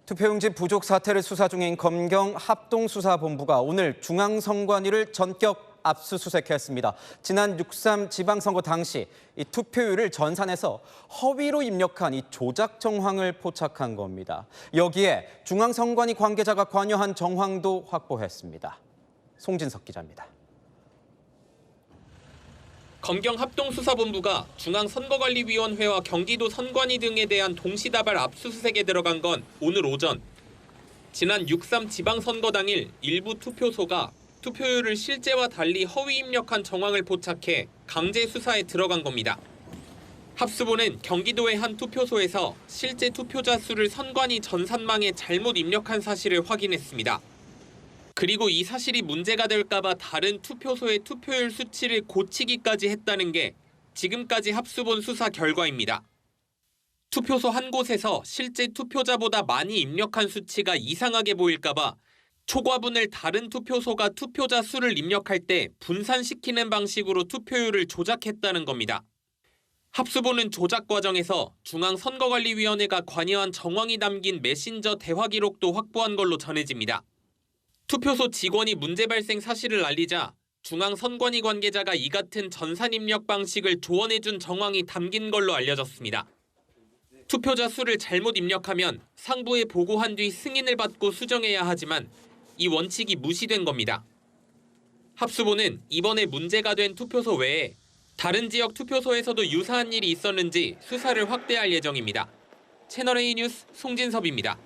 투표용지 부족 사태를 수사 중인 검경 합동수사본부가 오늘 중앙선관위를 전격 압수수색했습니다. 지난 6.3 지방선거 당시 이 투표율을 전산해서 허위로 입력한 이 조작 정황을 포착한 겁니다. 여기에 중앙선관위 관계자가 관여한 정황도 확보했습니다. 송진석 기자입니다. 검경 합동수사본부가 중앙선거관리위원회와 경기도 선관위 등에 대한 동시다발 압수수색에 들어간 건 오늘 오전. 지난 6.3 지방선거 당일 일부 투표소가 투표율을 실제와 달리 허위 입력한 정황을 포착해 강제 수사에 들어간 겁니다. 합수본은 경기도의 한 투표소에서 실제 투표자 수를 선관위 전산망에 잘못 입력한 사실을 확인했습니다. 그리고 이 사실이 문제가 될까 봐 다른 투표소의 투표율 수치를 고치기까지 했다는 게 지금까지 합수본 수사 결과입니다. 투표소 한 곳에서 실제 투표자보다 많이 입력한 수치가 이상하게 보일까 봐 초과분을 다른 투표소가 투표자 수를 입력할 때 분산시키는 방식으로 투표율을 조작했다는 겁니다. 합수본은 조작 과정에서 중앙선거관리위원회가 관여한 정황이 담긴 메신저 대화 기록도 확보한 걸로 전해집니다. 투표소 직원이 문제 발생 사실을 알리자 중앙선관위 관계자가 이 같은 전산 입력 방식을 조언해준 정황이 담긴 걸로 알려졌습니다. 투표자 수를 잘못 입력하면 상부에 보고한 뒤 승인을 받고 수정해야 하지만 이 원칙이 무시된 겁니다. 합수본은 이번에 문제가 된 투표소 외에 다른 지역 투표소에서도 유사한 일이 있었는지 수사를 확대할 예정입니다. 채널A 뉴스 송진섭입니다.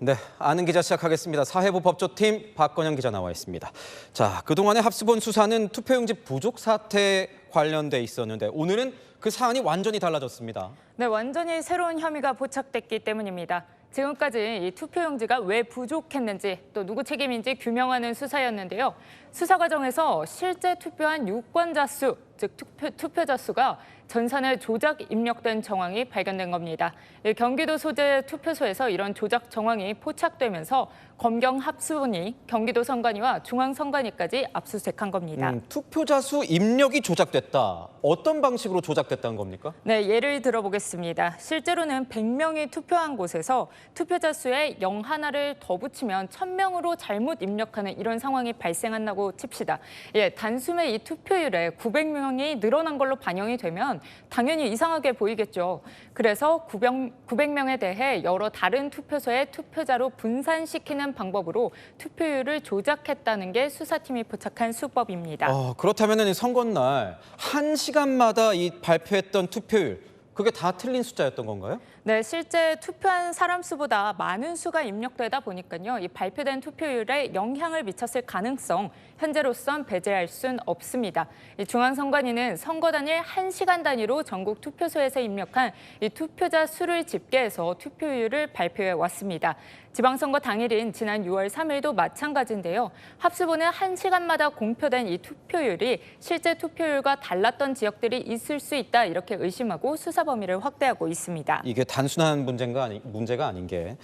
네, 아는 기자 시작하겠습니다. 사회부 법조팀 박건영 기자 나와 있습니다. 자, 그동안의 합수본 수사는 투표용지 부족 사태에 관련돼 있었는데 오늘은 그 사안이 완전히 달라졌습니다. 네, 완전히 새로운 혐의가 포착됐기 때문입니다. 지금까지 이 투표용지가 왜 부족했는지 또 누구 책임인지 규명하는 수사였는데요. 수사 과정에서 실제 투표한 유권자 수, 즉 투표자 수가 전산에 조작 입력된 정황이 발견된 겁니다. 경기도 소재 투표소에서 이런 조작 정황이 포착되면서 검경 합수본이 경기도 선관위와 중앙선관위까지 압수수색한 겁니다. 투표자 수 입력이 조작됐다. 어떤 방식으로 조작됐다는 겁니까? 네, 예를 들어보겠습니다. 실제로는 100명이 투표한 곳에서 투표자 수에 0 하나를 더 붙이면 1000명으로 잘못 입력하는 이런 상황이 발생한다고 칩시다. 단숨에 이 투표율에 900명이 늘어난 걸로 반영이 되면 당연히 이상하게 보이겠죠. 그래서 900명에 대해 여러 다른 투표소의 투표자로 분산시키는 방법으로 투표율을 조작했다는 게 수사팀이 포착한 수법입니다. 그렇다면 선거날 1시간마다 이 발표했던 투표율, 그게 다 틀린 숫자였던 건가요? 네, 실제 투표한 사람 수보다 많은 수가 입력되다 보니까요. 이 발표된 투표율에 영향을 미쳤을 가능성, 현재로선 배제할 순 없습니다. 이 중앙선관위는 선거 당일 1시간 단위로 전국 투표소에서 입력한 이 투표자 수를 집계해서 투표율을 발표해 왔습니다. 지방선거 당일인 지난 6월 3일도 마찬가지인데요. 합수본은 1시간마다 공표된 이 투표율이 실제 투표율과 달랐던 지역들이 있을 수 있다 이렇게 의심하고 수사 범위를 확대하고 있습니다. 이게 단순한 문제가 아닌 게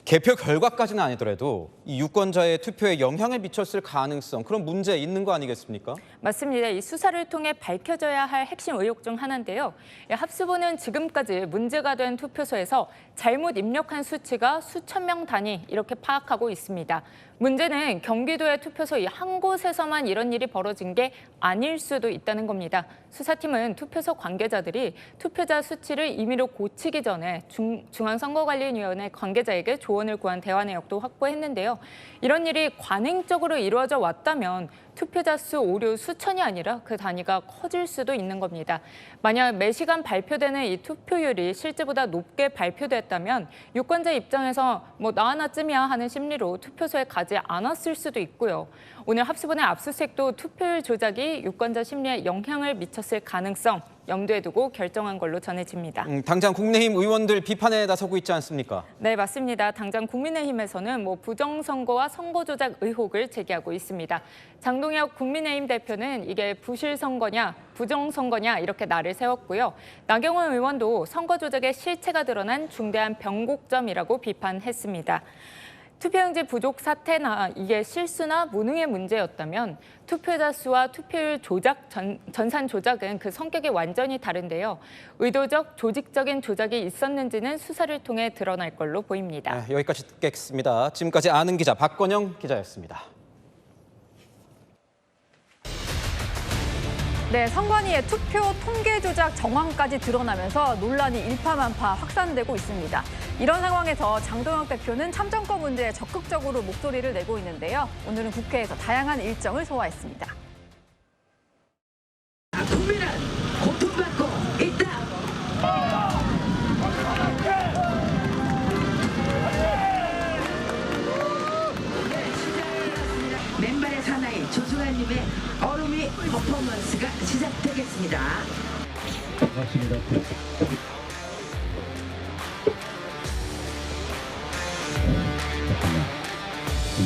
개표 결과까지는 아니더라도 이 유권자의 투표에 영향을 미쳤을 가능성, 그런 문제 있는 거 아니겠습니까? 맞습니다. 이 수사를 통해 밝혀져야 할 핵심 의혹 중 하나인데요. 합수본은 지금까지 문제가 된 투표소에서 잘못 입력한 수치가 수천 명 단위 이렇게 파악하고 있습니다. 문제는 경기도의 투표소 이 한 곳에서만 이런 일이 벌어진 게 아닐 수도 있다는 겁니다. 수사팀은 투표소 관계자들이 투표자 수치를 임의로 고치기 전에 중앙선거관리위원회 관계자에게 조언을 구한 대화 내역도 확보했는데요. 이런 일이 관행적으로 이루어져 왔다면 투표자 수 오류 수천이 아니라 그 단위가 커질 수도 있는 겁니다. 만약 매 시간 발표되는 이 투표율이 실제보다 높게 발표됐다면 유권자 입장에서 나 하나쯤이야 하는 심리로 투표소에 가지 않았을 수도 있고요. 오늘 합수본의 압수수색도 투표율 조작이 유권자 심리에 영향을 미쳤을 가능성 염두에 두고 결정한 걸로 전해집니다. 당장 국민의힘 의원들 비판에 나서고 있지 않습니까? 네, 맞습니다. 당장 국민의힘에서는 부정선거와 선거조작 의혹을 제기하고 있습니다. 장동혁 국민의힘 대표는 이게 부실선거냐, 부정선거냐 이렇게 날을 세웠고요. 나경원 의원도 선거조작의 실체가 드러난 중대한 변곡점이라고 비판했습니다. 투표용지 부족 사태나 이게 실수나 무능의 문제였다면 투표자 수와 투표율 조작, 전산 조작은 그 성격이 완전히 다른데요. 의도적, 조직적인 조작이 있었는지는 수사를 통해 드러날 걸로 보입니다. 네, 여기까지 듣겠습니다. 지금까지 아는 기자 박건영 기자였습니다. 네, 선관위의 투표 통계 조작 정황까지 드러나면서 논란이 일파만파 확산되고 있습니다. 이런 상황에서 장동혁 대표는 참정권 문제에 적극적으로 목소리를 내고 있는데요. 오늘은 국회에서 다양한 일정을 소화했습니다. 국민은 고통받고 있다. 맨발의 사나이 조승환님의 얼음이 퍼포먼스가 시작되겠습니다. 반갑습니다. 잠깐만.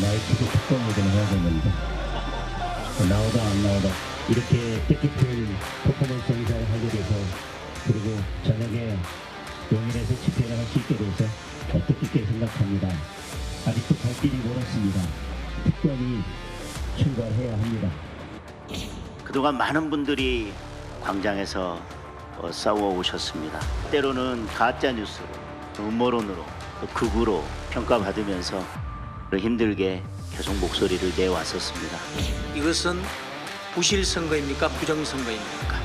마이크도 특검을 좀 해야 되는데 나오다 안 나오다 이렇게 뜻깊은 퍼포먼스 행사를 하게 돼서 그리고 저녁에 용인에서 집회를 할 수 있게 돼서 뜻깊게 생각합니다. 아직도 갈 길이 멀었습니다. 특검이 출발해야 합니다. 그동안 많은 분들이 광장에서 싸워 오셨습니다. 때로는 가짜 뉴스로, 음모론으로, 극우로 평가받으면서 힘들게 계속 목소리를 내왔었습니다. 이것은 부실 선거입니까? 부정 선거입니까?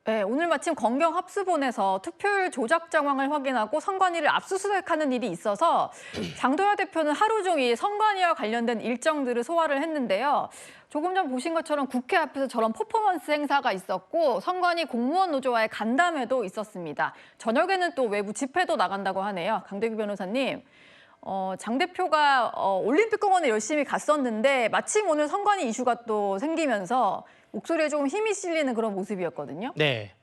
네, 오늘 마침 검경 합수본에서 투표율 조작 정황을 확인하고 선관위를 압수수색하는 일이 있어서 장동혁 대표는 하루 종일 선관위와 관련된 일정들을 소화를 했는데요. 조금 전 보신 것처럼 국회 앞에서 저런 퍼포먼스 행사가 있었고 선관위 공무원 노조와의 간담회도 있었습니다. 저녁에는 또 외부 집회도 나간다고 하네요. 강대규 변호사님, 장 대표가 올림픽공원에 열심히 갔었는데 마침 오늘 선관위 이슈가 또 생기면서 목소리에 조금 힘이 실리는 그런 모습이었거든요. 네.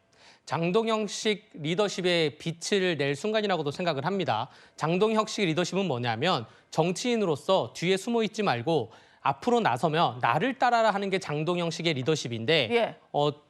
장동혁식 리더십의 빛을 낼 순간이라고도 생각을 합니다. 장동혁식 리더십은 뭐냐면 정치인으로서 뒤에 숨어 있지 말고 앞으로 나서면 나를 따라라 하는 게 장동혁식의 리더십인데 예.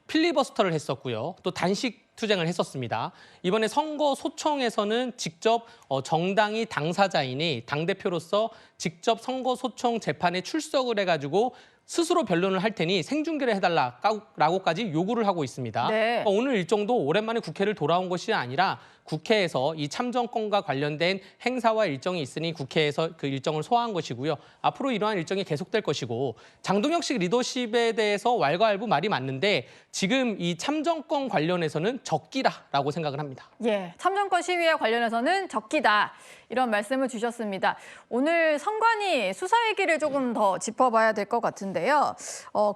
필리버스터를 했었고요. 또 단식 투쟁을 했었습니다. 이번에 선거 소청에서는 직접 정당이 당사자이니 당대표로서 직접 선거 소청 재판에 출석을 해가지고 스스로 변론을 할 테니 생중계를 해달라고까지 요구를 하고 있습니다. 네. 오늘 일정도 오랜만에 국회를 돌아온 것이 아니라 국회에서 이 참정권과 관련된 행사와 일정이 있으니 국회에서 그 일정을 소화한 것이고요. 앞으로 이러한 일정이 계속될 것이고 장동혁식 리더십에 대해서 왈가왈부 말이 맞는데 지금 이 참정권 관련해서는 적기라라고 생각을 합니다. 예, 참정권 시위에 관련해서는 적기다. 이런 말씀을 주셨습니다. 오늘 선관위 수사 얘기를 조금 더 짚어봐야 될 것 같은데요.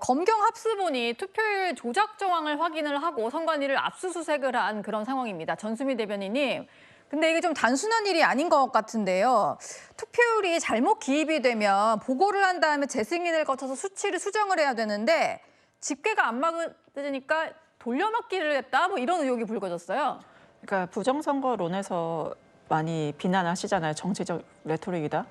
검경 합수본이 투표율 조작 정황을 확인을 하고 선관위를 압수수색을 한 그런 상황입니다. 전수미 대변인님, 근데 이게 좀 단순한 일이 아닌 것 같은데요. 투표율이 잘못 기입이 되면 보고를 한 다음에 재승인을 거쳐서 수치를 수정을 해야 되는데 집계가 안 맞으니까 돌려막기를 했다, 뭐 이런 의혹이 불거졌어요. 그러니까 부정선거론에서 많이 비난하시잖아요. 정치적 레토릭이다.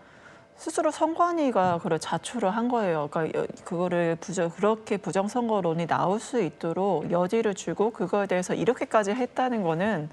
스스로 선관위가 그걸 자초를 한 거예요. 그러니까 그거를 그렇게 부정선거론이 나올 수 있도록 여지를 주고 그거에 대해서 이렇게까지 했다는 거는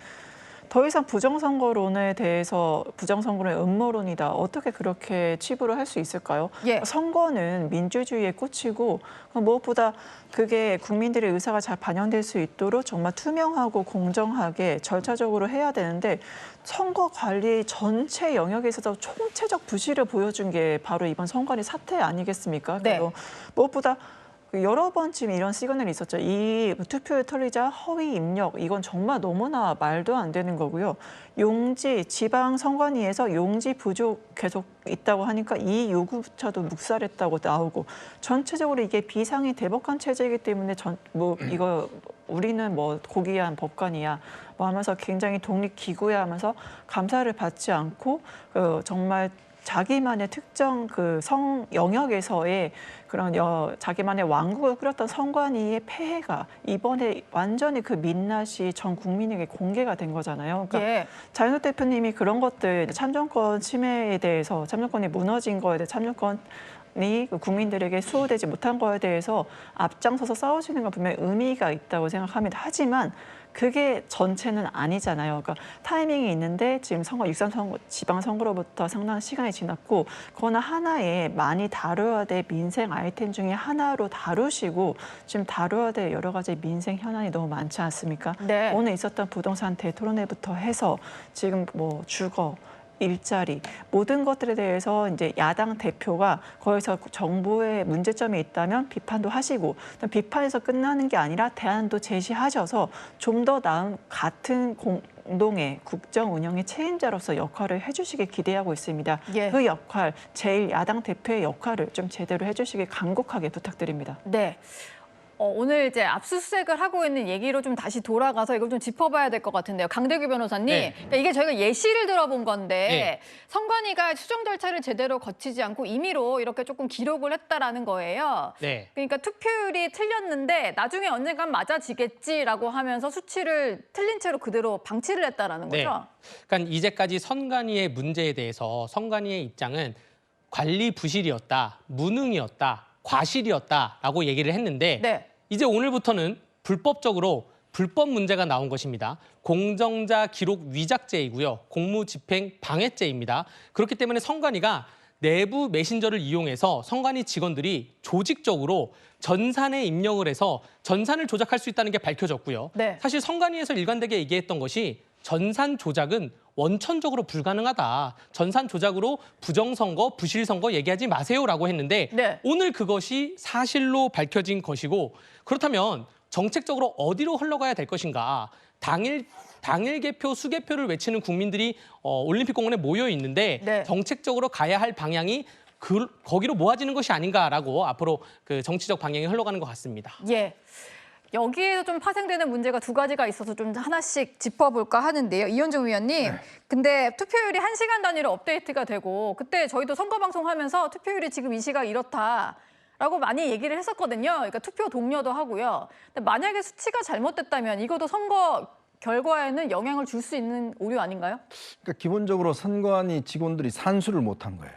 더 이상 부정선거론에 대해서 부정선거론의 음모론이다. 어떻게 그렇게 치부를 할 수 있을까요? 예. 선거는 민주주의의 꽃이고 무엇보다 그게 국민들의 의사가 잘 반영될 수 있도록 정말 투명하고 공정하게 절차적으로 해야 되는데 선거 관리 전체 영역에 있어서 총체적 부실을 보여준 게 바로 이번 선관위 사태 아니겠습니까? 네. 무엇보다 여러 번쯤 이런 시그널이 있었죠. 이 투표에 털리자 허위 입력, 이건 정말 너무나 말도 안 되는 거고요. 용지, 지방선관위에서 용지 부족 계속 있다고 하니까 이 요구조차도 묵살했다고 나오고 전체적으로 이게 비상이 대법관 체제이기 때문에 이거 우리는 뭐 고귀한 법관이야 뭐 하면서 굉장히 독립기구야 하면서 감사를 받지 않고 정말 자기만의 특정 그 성 영역에서의 그런 자기만의 왕국을 꾸렸던 선관위의 폐해가 이번에 완전히 그 민낯이 전 국민에게 공개가 된 거잖아요. 그러니까 예. 장혁 대표님이 그런 것들 참정권 침해에 대해서 참정권이 무너진 거에 대해 참정권 그 국민들에게 수호되지 못한 거에 대해서 앞장서서 싸우시는 건 분명히 의미가 있다고 생각합니다. 하지만 그게 전체는 아니잖아요. 그러니까 타이밍이 있는데 지금 육삼 지방선거로부터 상당한 시간이 지났고 그거는 하나의 많이 다뤄야 될 민생 아이템 중에 하나로 다루시고 지금 다뤄야 될 여러 가지 민생 현안이 너무 많지 않습니까? 네. 오늘 있었던 부동산 대토론회부터 해서 지금 뭐 주거, 일자리 모든 것들에 대해서 이제 야당 대표가 거기서 정부의 문제점이 있다면 비판도 하시고 비판에서 끝나는 게 아니라 대안도 제시하셔서 좀 더 나은 같은 공동의 국정 운영의 책임자로서 역할을 해주시길 기대하고 있습니다. 예. 그 역할, 제일 야당 대표의 역할을 좀 제대로 해주시길 간곡하게 부탁드립니다. 네. 오늘 이제 압수수색을 하고 있는 얘기로 좀 다시 돌아가서 이걸 좀 짚어봐야 될 것 같은데요. 강대규 변호사님, 네. 그러니까 이게 저희가 예시를 들어본 건데 네. 선관위가 수정 절차를 제대로 거치지 않고 임의로 이렇게 조금 기록을 했다라는 거예요. 네. 그러니까 투표율이 틀렸는데 나중에 언젠간 맞아지겠지라고 하면서 수치를 틀린 채로 그대로 방치를 했다라는 네. 거죠. 그러니까 이제까지 선관위의 문제에 대해서 선관위의 입장은 관리 부실이었다, 무능이었다, 과실이었다라고 얘기를 했는데 네. 이제 오늘부터는 불법적으로 불법 문제가 나온 것입니다. 공정자 기록 위작죄이고요. 공무집행 방해죄입니다. 그렇기 때문에 선관위가 내부 메신저를 이용해서 선관위 직원들이 조직적으로 전산에 입력을 해서 전산을 조작할 수 있다는 게 밝혀졌고요. 네. 사실 선관위에서 일관되게 얘기했던 것이 전산 조작은 원천적으로 불가능하다. 전산 조작으로 부정선거, 부실선거 얘기하지 마세요라고 했는데 네. 오늘 그것이 사실로 밝혀진 것이고 그렇다면 정책적으로 어디로 흘러가야 될 것인가. 당일 개표, 수개표를 외치는 국민들이 올림픽공원에 모여 있는데 네. 정책적으로 가야 할 방향이 거기로 모아지는 것이 아닌가라고 앞으로 그 정치적 방향이 흘러가는 것 같습니다. 예. 여기에도 좀 파생되는 문제가 두 가지가 있어서 좀 하나씩 짚어볼까 하는데요. 이현중 위원님, 근데 투표율이 1시간 단위로 업데이트가 되고 그때 저희도 선거방송하면서 투표율이 지금 이 시각 이렇다라고 많이 얘기를 했었거든요. 그러니까 투표 독려도 하고요. 근데 만약에 수치가 잘못됐다면 이것도 선거 결과에는 영향을 줄 수 있는 오류 아닌가요? 그러니까 기본적으로 선관위 직원들이 산수를 못한 거예요.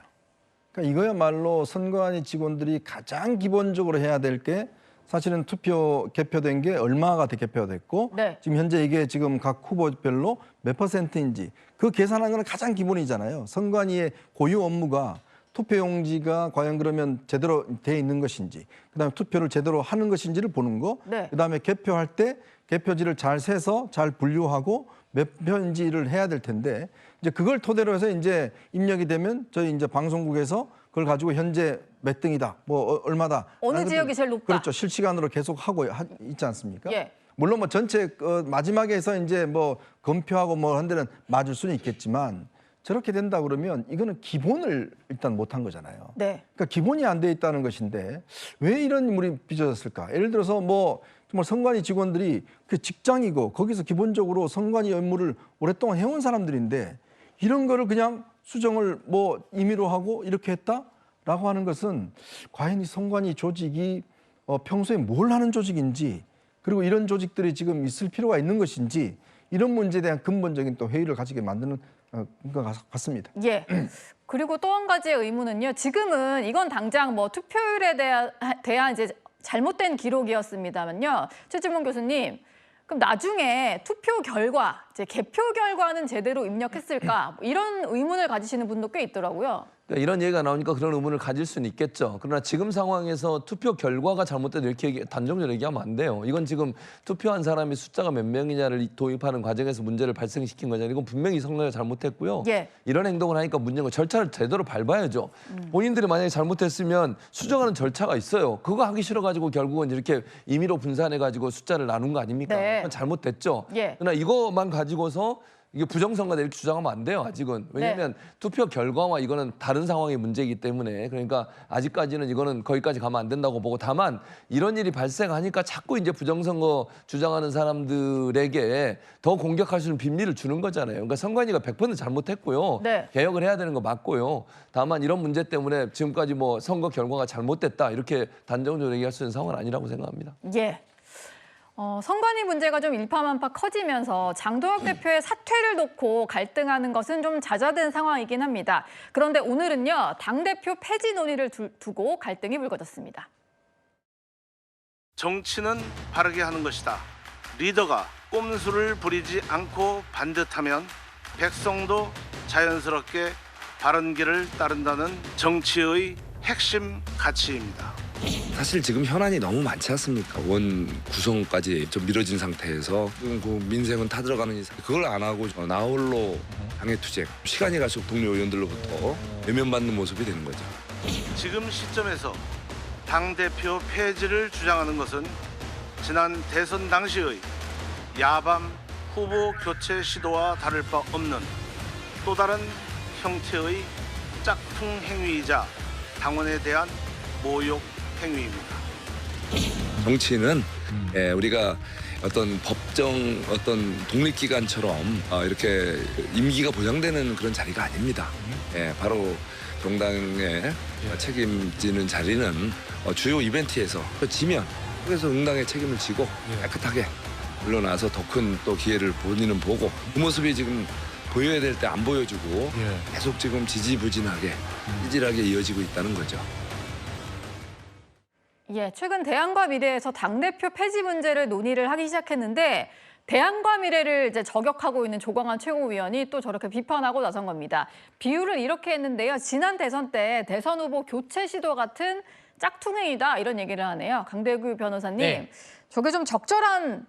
그러니까 이거야말로 선관위 직원들이 가장 기본적으로 해야 될 게 사실은 투표 개표된 게 얼마가 개표됐고 네. 지금 현재 이게 지금 각 후보별로 몇 %인지 그 계산하는 건 가장 기본이잖아요. 선관위의 고유 업무가 투표용지가 과연 그러면 제대로 돼 있는 것인지 그다음에 투표를 제대로 하는 것인지를 보는 거 네. 그다음에 개표할 때 개표지를 잘 세서 잘 분류하고 몇 표인지를 해야 될 텐데 이제 그걸 토대로 해서 이제 입력이 되면 저희 이제 방송국에서 그걸 가지고 현재 몇 등이다, 뭐 얼마다. 어느 지역이 제일 높다. 그렇죠. 실시간으로 계속 하고 있지 않습니까? 예. 물론 뭐 전체 마지막에서 이제 뭐 검표하고 뭐 한 데는 맞을 수는 있겠지만 저렇게 된다 그러면 이거는 기본을 일단 못한 거잖아요. 네. 그러니까 기본이 안 돼 있다는 것인데 왜 이런 인물이 빚어졌을까? 예를 들어서 뭐 정말 선관위 직원들이 그 직장이고 거기서 기본적으로 선관위 업무를 오랫동안 해온 사람들인데 이런 거를 그냥 수정을 뭐 임의로 하고 이렇게 했다라고 하는 것은 과연 이 선관위 조직이 평소에 뭘 하는 조직인지 그리고 이런 조직들이 지금 있을 필요가 있는 것인지 이런 문제에 대한 근본적인 또 회의를 가지게 만드는 것 같습니다. 예. 그리고 또 한 가지의 의문은요. 지금은 이건 당장 뭐 투표율에 대한 이제 잘못된 기록이었습니다만요. 최진봉 교수님, 그럼 나중에 투표 결과, 이제 개표 결과는 제대로 입력했을까? 이런 의문을 가지시는 분도 꽤 있더라고요. 이런 얘기가 나오니까 그런 의문을 가질 수는 있겠죠. 그러나 지금 상황에서 투표 결과가 잘못됐다 이렇게 단정적으로 얘기하면 안 돼요. 이건 지금 투표한 사람이 숫자가 몇 명이냐를 도입하는 과정에서 문제를 발생시킨 거잖아요. 이건 분명히 선관위가 잘못했고요. 예. 이런 행동을 하니까 문제인 거 절차를 제대로 밟아야죠. 본인들이 만약에 잘못했으면 수정하는 절차가 있어요. 그거 하기 싫어가지고 결국은 이렇게 임의로 분산해가지고 숫자를 나눈 거 아닙니까? 네. 그건 잘못됐죠. 예. 그러나 이것만 가지고서 이게 부정선거다 이렇게 주장하면 안 돼요, 아직은. 왜냐하면 투표 결과와 이거는 다른 상황의 문제이기 때문에 그러니까 아직까지는 이거는 거기까지 가면 안 된다고 보고 다만 이런 일이 발생하니까 자꾸 이제 부정선거 주장하는 사람들에게 더 공격할 수 있는 빈리를 주는 거잖아요. 그러니까 선관위가 100% 잘못했고요. 네. 개혁을 해야 되는 거 맞고요. 다만 이런 문제 때문에 지금까지 뭐 선거 결과가 잘못됐다 이렇게 단정적으로 얘기할 수 있는 상황은 아니라고 생각합니다. 예. 선관위 문제가 좀 일파만파 커지면서 장동혁 대표의 사퇴를 놓고 갈등하는 것은 좀 잦아든 상황이긴 합니다. 그런데 오늘은요, 당대표 폐지 논의를 두고 갈등이 불거졌습니다. 정치는 바르게 하는 것이다. 리더가 꼼수를 부리지 않고 반듯하면 백성도 자연스럽게 바른 길을 따른다는 정치의 핵심 가치입니다. 사실 지금 현안이 너무 많지 않습니까? 원 구성까지 좀 미뤄진 상태에서 지금 그 민생은 타들어가는 이상 그걸 안 하고 나홀로 당해투쟁, 시간이 갈수록 동료 의원들로부터 외면받는 모습이 되는 거죠. 지금 시점에서 당대표 폐지를 주장하는 것은 지난 대선 당시의 야밤 후보 교체 시도와 다를 바 없는 또 다른 형태의 짝퉁 행위이자 당원에 대한 모욕 행위입니다. 정치는 우리가 어떤 법정 어떤 독립기관처럼 이렇게 임기가 보장되는 그런 자리가 아닙니다. 바로 정당의 책임지는 자리는 주요 이벤트에서 지면 그래서 응당의 책임을 지고 깨끗하게 물러나서 더 큰 또 기회를 본인은 보고 그 모습이 지금 보여야 될 때 안 보여주고 계속 지금 지지부진하게 찌질하게 이어지고 있다는 거죠. 예, 최근 대안과 미래에서 당대표 폐지 문제를 논의를 하기 시작했는데 대안과 미래를 이제 저격하고 있는 조광한 최고위원이 또 저렇게 비판하고 나선 겁니다. 비유를 이렇게 했는데요. 지난 대선 때 대선 후보 교체 시도 같은 짝퉁행위다 이런 얘기를 하네요. 강대규 변호사님, 네. 저게 좀 적절한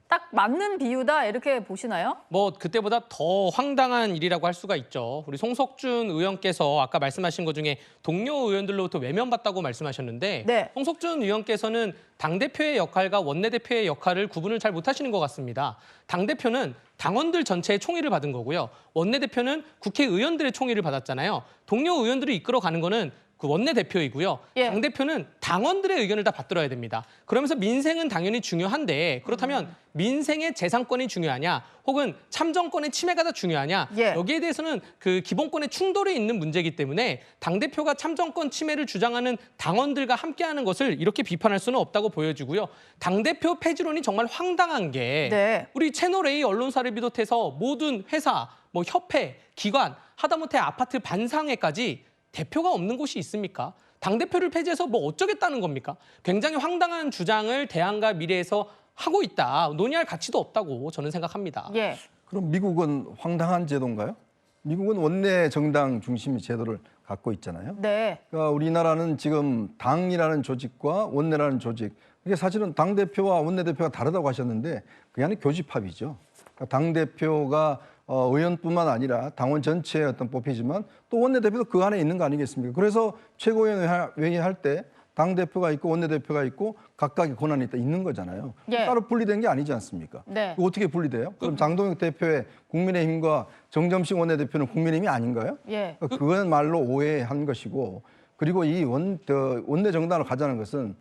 딱 맞는 비유다 이렇게 보시나요? 뭐 그때보다 더 황당한 일이라고 할 수가 있죠. 우리 송석준 의원께서 아까 말씀하신 것 중에 동료 의원들로부터 외면받다고 말씀하셨는데 네. 송석준 의원께서는 당대표의 역할과 원내대표의 역할을 구분을 잘 못하시는 것 같습니다. 당대표는 당원들 전체의 총의를 받은 거고요. 원내대표는 국회의원들의 총의를 받았잖아요. 동료 의원들이 이끌어가는 거는 그 원내대표이고요. 예. 당대표는 당원들의 의견을 다 받들어야 됩니다. 그러면서 민생은 당연히 중요한데 그렇다면 민생의 재산권이 중요하냐 혹은 참정권의 침해가 더 중요하냐 예. 여기에 대해서는 그 기본권의 충돌이 있는 문제이기 때문에 당대표가 참정권 침해를 주장하는 당원들과 함께하는 것을 이렇게 비판할 수는 없다고 보여지고요. 당대표 폐지론이 정말 황당한 게 네. 우리 채널A 언론사를 비롯해서 모든 회사, 뭐 협회, 기관, 하다못해 아파트 반상회까지 대표가 없는 곳이 있습니까? 당대표를 폐지해서 뭐 어쩌겠다는 겁니까? 굉장히 황당한 주장을 대안과 미래에서 하고 있다. 논의할 가치도 없다고 저는 생각합니다. 예. 그럼 미국은 황당한 제도인가요? 미국은 원내 정당 중심의 제도를 갖고 있잖아요. 네. 그러니까 우리나라는 지금 당이라는 조직과 원내라는 조직, 이게 사실은 당대표와 원내대표가 다르다고 하셨는데 그게 아니라 교집합이죠. 그러니까 당대표가 의원뿐만 아니라 당원 전체의 어떤 뽑히지만 또 원내대표도 그 안에 있는 거 아니겠습니까? 그래서 최고위원 회의할 때 당대표가 있고 원내대표가 있고 각각의 권한이 있는 거잖아요. 예. 따로 분리된 게 아니지 않습니까? 네. 어떻게 분리돼요? 그럼 장동혁 대표의 국민의힘과 정점식 원내대표는 국민의힘이 아닌가요? 예. 그건 말로 오해한 것이고, 그리고 이 원내 정당으로 가자는 것은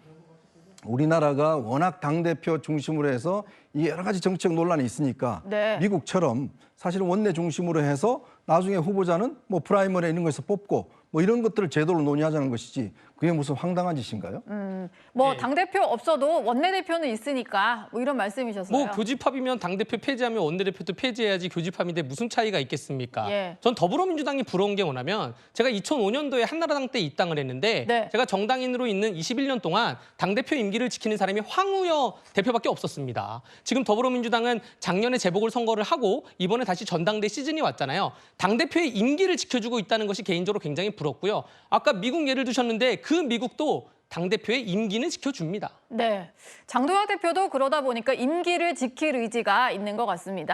우리나라가 워낙 당대표 중심으로 해서 이 여러 가지 정책 논란이 있으니까 네. 미국처럼 사실은 원내 중심으로 해서 나중에 후보자는 뭐 프라이머리에 있는 것에서 뽑고 뭐 이런 것들을 제도로 논의하자는 것이지 그게 무슨 황당한 짓인가요? 뭐 네. 당대표 없어도 원내대표는 있으니까 뭐 이런 말씀이셨어요. 뭐 교집합이면 당대표 폐지하면 원내대표도 폐지해야지 교집합인데 무슨 차이가 있겠습니까? 예. 전 더불어민주당이 부러운 게 뭐냐면 제가 2005년도에 한나라당 때 입당을 했는데 네. 제가 정당인으로 있는 21년 동안 당대표 임기를 지키는 사람이 황우여 대표밖에 없었습니다. 지금 더불어민주당은 작년에 재보궐선거를 하고 이번에 다시 전당대 시즌이 왔잖아요. 당대표의 임기를 지켜주고 있다는 것이 개인적으로 굉장히 부럽고요. 아까 미국 예를 드셨는데 그 미국도 당대표의 임기는 지켜줍니다. 네. 장동혁 대표도 그러다 보니까 임기를 지킬 의지가 있는 것 같습니다.